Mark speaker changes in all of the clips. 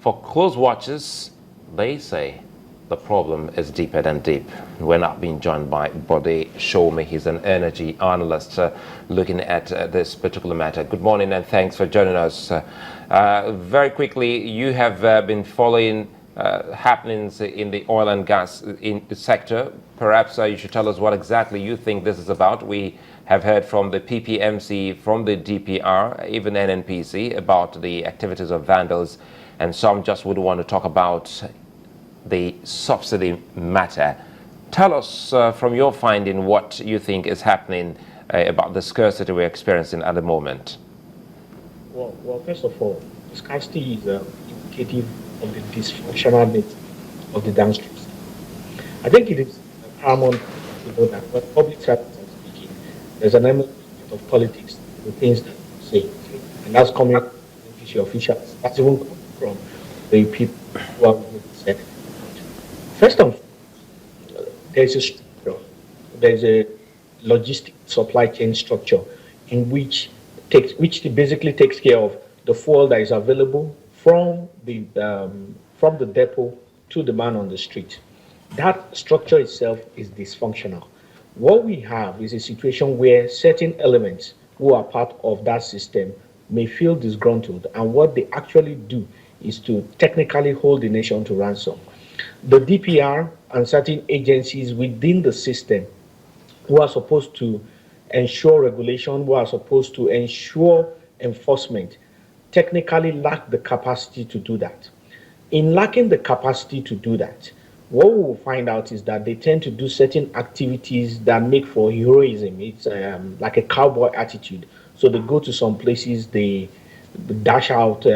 Speaker 1: For close watchers, they say the problem is deeper than deep. We're not being joined by Bode Sowunmi. He's an energy analyst looking at this particular matter. Good morning and thanks for joining us. Very quickly, you have been following happenings in the oil and gas sector. Perhaps you should tell us what exactly you think this is about. We have heard from the PPMC, from the DPR, even NNPC, about the activities of vandals, and some just would want to talk about the subsidy matter. Tell us from your finding what you think is happening about the scarcity we're experiencing at the moment.
Speaker 2: Well, first of all, scarcity is indicative of the dysfunctional nature of the downstream. I think it is paramount to know that when public servants are speaking, there's an element of politics to the things that they say, and that's coming from the officials. That's even coming from the people who are with the Senate. First of all, there's a structure, there's a logistic supply chain structure in which basically takes care of the fuel that is available from the depot to the man on the street. That structure itself is dysfunctional. What we have is a situation where certain elements who are part of that system may feel disgruntled, and what they actually do is to technically hold the nation to ransom. The DPR and certain agencies within the system who are supposed to ensure regulation, who are supposed to ensure enforcement, technically lack the capacity to do that. In lacking the capacity to do that, what we will find out is that they tend to do certain activities that make for heroism. It's like a cowboy attitude. So they go to some places, they dash out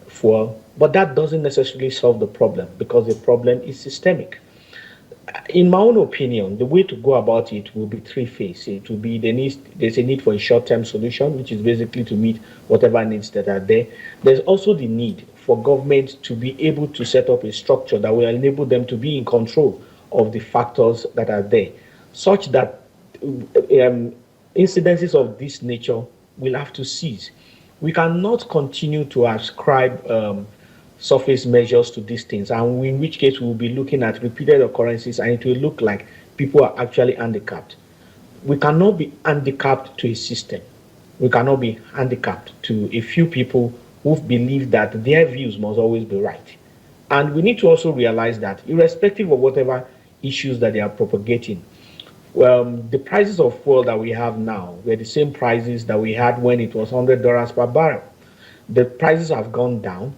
Speaker 2: fuel, but that doesn't necessarily solve the problem because the problem is systemic. In my own opinion, the way to go about it will be three-phase. It will be there's a need for a short-term solution, which is basically to meet whatever needs that are there. There's also the need for government to be able to set up a structure that will enable them to be in control of the factors that are there, such that incidences of this nature will have to cease. We cannot continue to ascribe surface measures to these things, and in which case we will be looking at repeated occurrences and it will look like people are actually handicapped. We cannot be handicapped to a system. We cannot be handicapped to a few people who believe that their views must always be right. And we need to also realize that irrespective of whatever issues that they are propagating, the prices of fuel that we have now were the same prices that we had when it was $100 per barrel. The prices have gone down.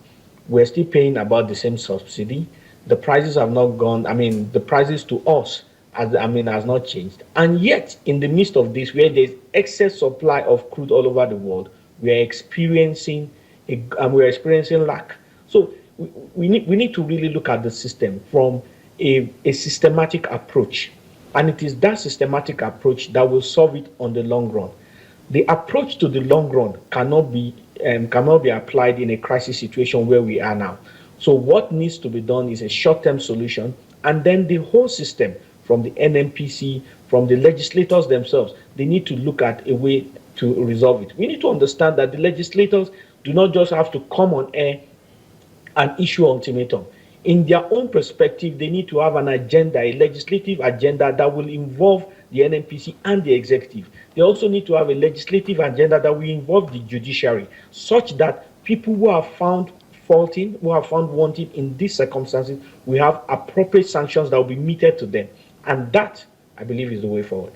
Speaker 2: We're still paying about the same subsidy. The prices have not gone, the prices to us has not changed. And yet, in the midst of this, where there's excess supply of crude all over the world, we're experiencing lack. So we need to really look at the system from a systematic approach. And it is that systematic approach that will solve it on the long run. The approach to the long run cannot be applied in a crisis situation where we are now. So what needs to be done is a short-term solution, and then the whole system, from the NNPC, from the legislators themselves, they need to look at a way to resolve it. We need to understand that the legislators do not just have to come on air and issue ultimatum. In their own perspective, they need to have an agenda, a legislative agenda that will involve the NNPC and the executive. They also need to have a legislative agenda that will involve the judiciary, such that people who are found faulting, who are found wanting in these circumstances, we have appropriate sanctions that will be meted to them. And that, I believe, is the way forward.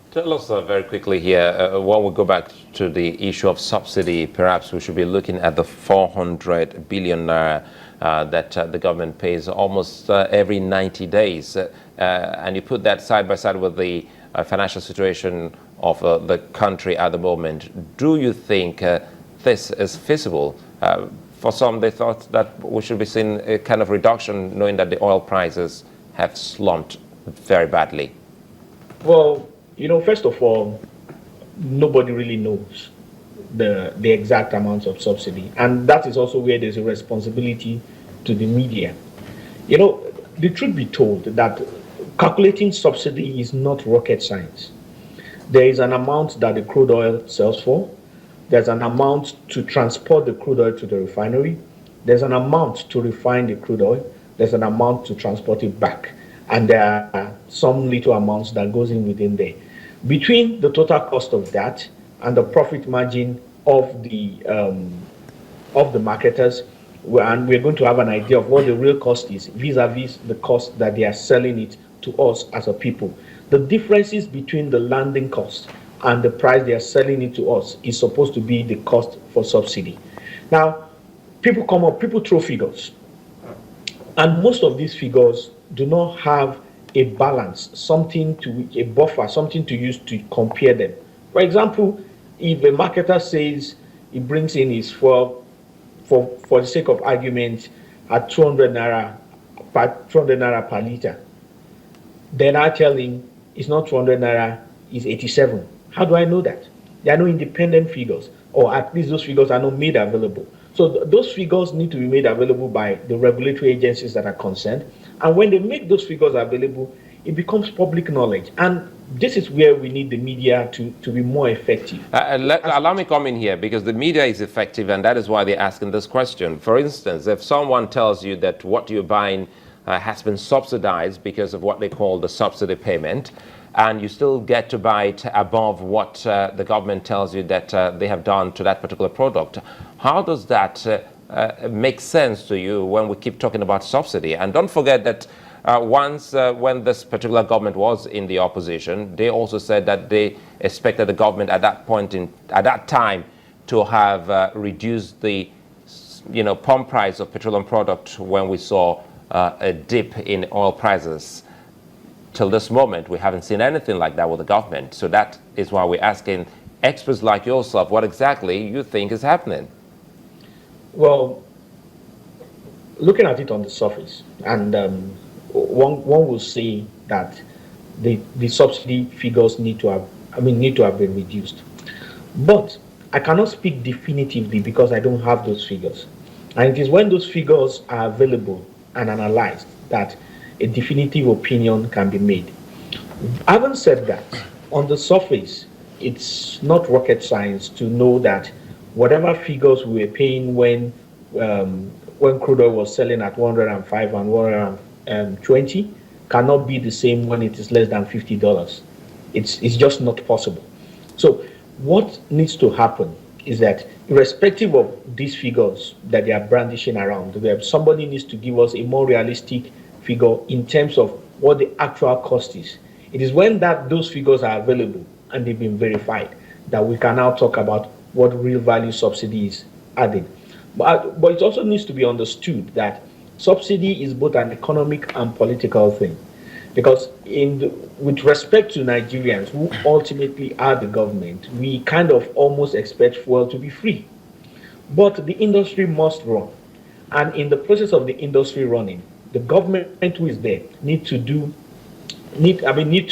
Speaker 1: Tell us very quickly here, when we go back to the issue of subsidy, perhaps we should be looking at the 400 billion naira that the government pays almost every 90 days. And you put that side by side with the financial situation of the country at the moment. Do you think this is feasible? For some, they thought that we should be seeing a kind of reduction, knowing that the oil prices have slumped very badly.
Speaker 2: Well, first of all, nobody really knows the exact amounts of subsidy. And that is also where there's a responsibility to the media. The truth be told, that calculating subsidy is not rocket science. There is an amount that the crude oil sells for. There's an amount to transport the crude oil to the refinery. There's an amount to refine the crude oil, there's an amount to transport it back, and there are some little amounts that goes in within there. Between the total cost of that and the profit margin of the marketers, and we're going to have an idea of what the real cost is vis-a-vis the cost that they are selling it to us as a people. The differences between the landing cost and the price they are selling it to us is supposed to be the cost for subsidy. Now, people throw figures, and most of these figures do not have a balance, a buffer, something to use to compare them. For example, if a marketer says he brings in his for the sake of argument, at 200 naira per liter, then I tell him it's not 200 naira, it's 87. How do I know that? There are no independent figures, or at least those figures are not made available. So those figures need to be made available by the regulatory agencies that are concerned. And when they make those figures available, it becomes public knowledge. And this is where we need the media to be more effective.
Speaker 1: Allow me come in here, because the media is effective, and that is why they're asking this question. For instance, if someone tells you that what you're buying has been subsidized because of what they call the subsidy payment, and you still get to buy it above what the government tells you that they have done to that particular product, how does that make sense to you when we keep talking about subsidy? And don't forget that once when this particular government was in the opposition, they also said that they expected the government at that time to have reduced the pump price of petroleum product when we saw a dip in oil prices. Till this moment, we haven't seen anything like that with the government. So that is why we're asking experts like yourself what exactly you think is happening.
Speaker 2: Well, looking at it on the surface, and one will say that the subsidy figures need to have been reduced. But I cannot speak definitively because I don't have those figures. And it is when those figures are available and analyzed that a definitive opinion can be made. Having said that, on the surface, it's not rocket science to know that whatever figures we were paying when crude oil was selling at 105 and 120 cannot be the same when it is less than $50. It's just not possible. So what needs to happen is that irrespective of these figures that they are brandishing around, somebody needs to give us a more realistic figure in terms of what the actual cost is. It is when those figures are available and they've been verified that we can now talk about what real value subsidy is adding. But it also needs to be understood that subsidy is both an economic and political thing, because with respect to Nigerians who ultimately are the government, we kind of almost expect fuel to be free. But the industry must run, and in the process of the industry running, the government who is there need to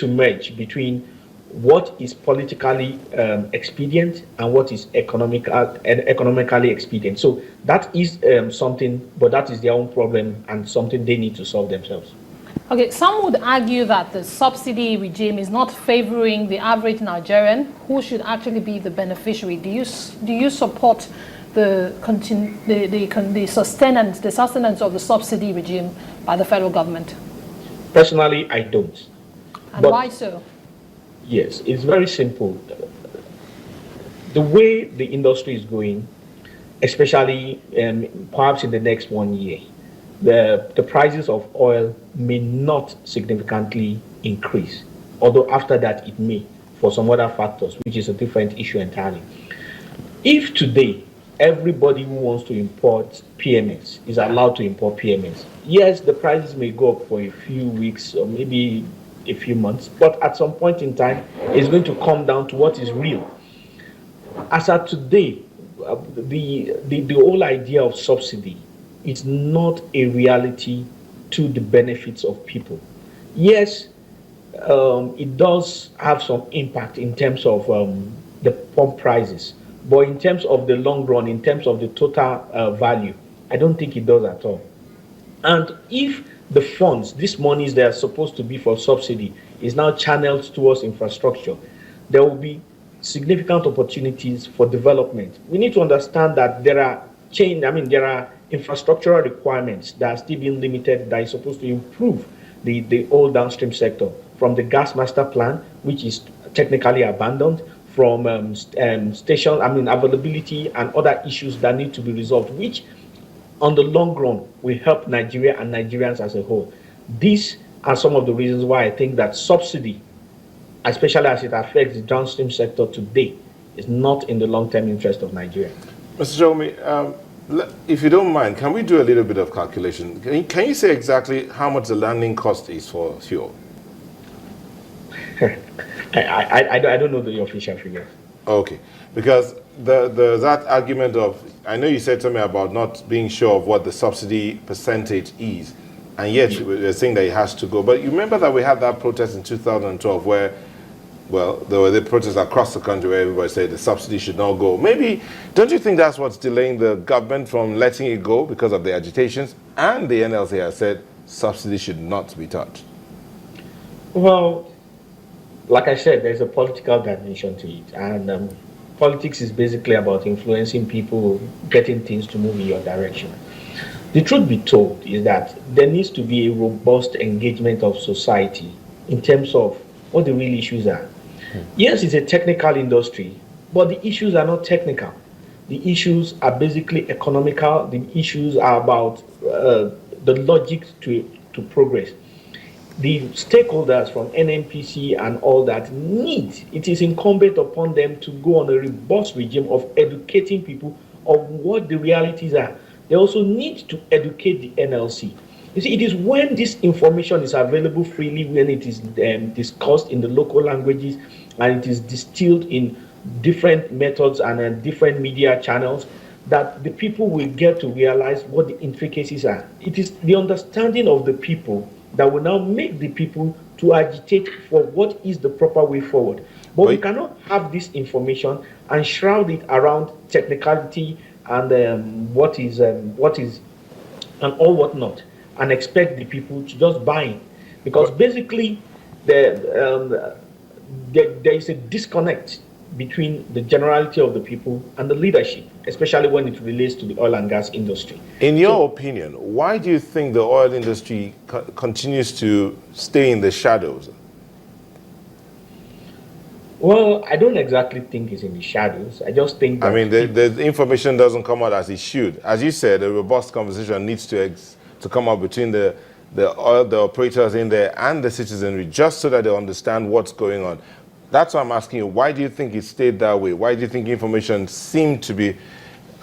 Speaker 2: merge between what is politically expedient and what is economically expedient. So that is something, but that is their own problem and something they need to solve themselves.
Speaker 3: Okay, some would argue that the subsidy regime is not favoring the average Nigerian, who should actually be the beneficiary. Do you support the sustenance of the subsidy regime by the federal government?
Speaker 2: Personally, I don't.
Speaker 3: And why so?
Speaker 2: Yes, it's very simple. The way the industry is going, especially perhaps in the next 1 year, the prices of oil may not significantly increase, although after that it may, for some other factors, which is a different issue entirely. If today everybody who wants to import PMS is allowed to import PMS, yes, the prices may go up for a few weeks or maybe a few months, but at some point in time, it's going to come down to what is real. As of today, the whole idea of subsidy is not a reality to the benefits of people. Yes, it does have some impact in terms of the pump prices, but in terms of the long run, in terms of the total value, I don't think it does at all. And if the funds, these monies that are supposed to be for subsidy, is now channeled towards infrastructure, there will be significant opportunities for development. We need to understand that there are infrastructural requirements that are still being limited that is supposed to improve the whole downstream sector, from the gas master plan, which is technically abandoned, from station, availability and other issues that need to be resolved, which on the long run will help Nigeria and Nigerians as a whole. These are some of the reasons why I think that subsidy, especially as it affects the downstream sector today, is not in the long-term interest of Nigeria.
Speaker 4: Mr. Sowunmi, if you don't mind, can we do a little bit of calculation? Can you say exactly how much the landing cost is for fuel?
Speaker 2: I don't know the official figure.
Speaker 4: Okay, because that argument of, I know you said something about not being sure of what the subsidy percentage is, and yet you're saying that it has to go. But you remember that we had that protest in 2012 where, well, there were the protests across the country where everybody said the subsidy should not go. Maybe, don't you think that's what's delaying the government from letting it go because of the agitations? And the NLC has said subsidy should not be touched.
Speaker 2: Well, like I said, there's a political dimension to it. And politics is basically about influencing people, getting things to move in your direction. The truth be told is that there needs to be a robust engagement of society in terms of what the real issues are. Yes, it's a technical industry, but the issues are not technical. The issues are basically economical. The issues are about the logic to progress. The stakeholders from NNPC and all that it is incumbent upon them to go on a robust regime of educating people of what the realities are. They also need to educate the NLC. You see, it is when this information is available freely, when it is discussed in the local languages, and it is distilled in different methods and different media channels, that the people will get to realize what the intricacies are. It is the understanding of the people that will now make the people to agitate for what is the proper way forward. But we cannot have this information and shroud it around technicality and what is and all whatnot, and expect the people to just buy it. Because basically there is a disconnect between the generality of the people and the leadership, especially when it relates to the oil and gas industry.
Speaker 4: In your opinion, why do you think the oil industry continues to stay in the shadows?
Speaker 2: Well, I don't exactly think it's in the shadows. I just think that
Speaker 4: the information doesn't come out as it should. As you said, a robust conversation needs to come up between the operators in there and the citizenry, just so that they understand what's going on. That's why I'm asking you, why do you think it stayed that way? Why do you think information seemed to be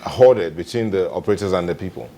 Speaker 4: hoarded between the operators and the people?